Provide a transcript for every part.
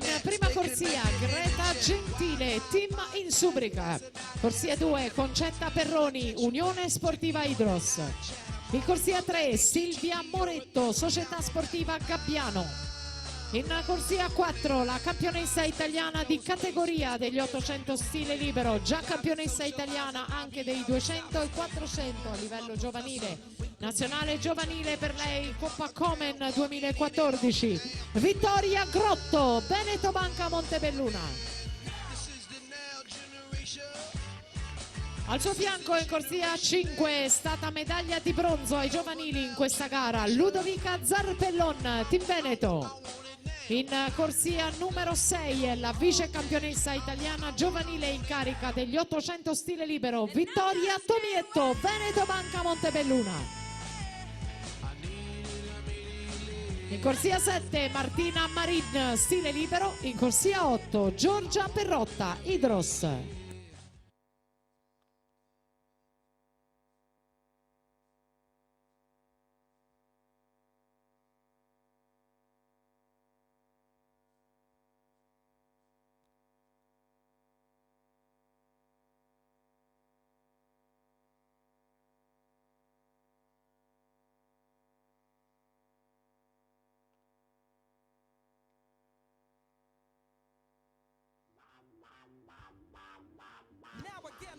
In prima corsia Greta Gentile, Team Insubrica. Corsia 2 Concetta Perroni, Unione Sportiva Idros. In corsia 3 Silvia Moretto, Società Sportiva Gabbiano. In corsia 4 la campionessa italiana di categoria degli 800 stile libero, già campionessa italiana anche dei 200 e 400 a livello giovanile, nazionale giovanile per lei Coppa Komen 2014, Vittoria Grotto, Veneto Banca Montebelluna. Al suo fianco in corsia 5 è stata medaglia di bronzo ai giovanili in questa gara Ludovica Zarpellon, Team Veneto. In corsia numero 6 è la vice campionessa italiana giovanile in carica degli 800 stile libero Vittoria Tomietto, Veneto Banca Montebelluna. In corsia 7 Martina Marin, stile libero. In corsia 8 Giorgia Perrotta, Idros.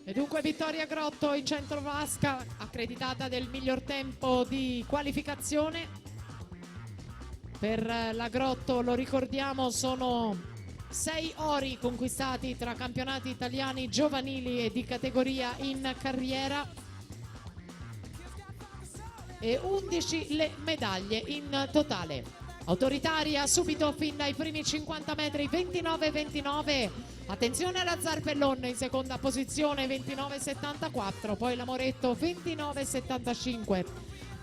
E dunque Vittoria Grotto in centro vasca, accreditata del miglior tempo di qualificazione. Per la Grotto, lo ricordiamo, sono 6 ori conquistati tra campionati italiani giovanili e di categoria in carriera e 11 le medaglie in totale. Autoritaria subito fin dai primi 50 metri, 29-29. Attenzione alla Zarpellon in seconda posizione, 29-74. Poi la Moretto, 29-75.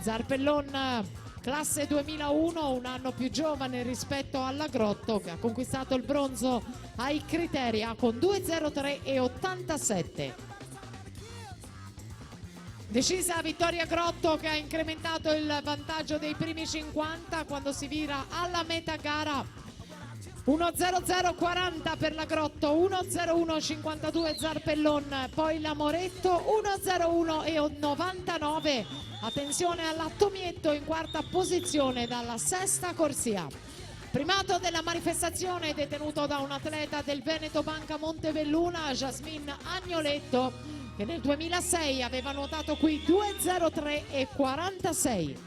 Zarpellon classe 2001, un anno più giovane rispetto alla Grotto, che ha conquistato il bronzo ai Criteria con 2.03 e 87. Decisa Vittoria Grotto, che ha incrementato il vantaggio dei primi 50 quando si vira alla metà gara. 1.00.40 per la Grotto, 1.01.52 Zarpellon, poi la Moretto 1.01 e 99. Attenzione alla Tomietto in quarta posizione dalla sesta corsia. Primato della manifestazione detenuto da un atleta del Veneto Banca Montebelluna, Jasmine Agnoletto, che nel 2006 aveva nuotato qui 2.03 e 46.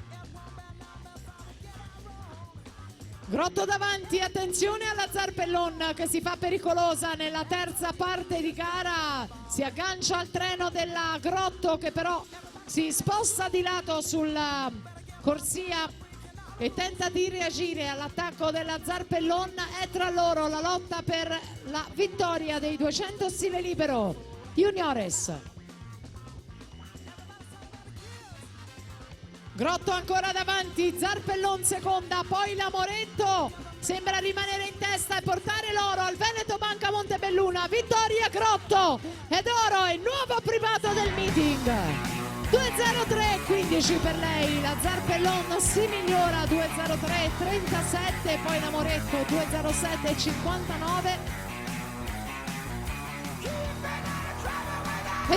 Grotto davanti, attenzione alla Zarpellon che si fa pericolosa nella terza parte di gara, si aggancia al treno della Grotto che però si sposta di lato sulla corsia e tenta di reagire all'attacco della Zarpellon. È tra loro la lotta per la vittoria dei 200 stile libero juniores. Grotto ancora davanti, Zarpellon seconda, poi la Moretto sembra rimanere in testa e portare l'oro al Veneto Banca Montebelluna. Vittoria Grotto ed oro è il nuovo primato del meeting. 2.03.15 per lei, la Zarpellon si migliora, 2.03.37, poi la Moretto 2.07.59.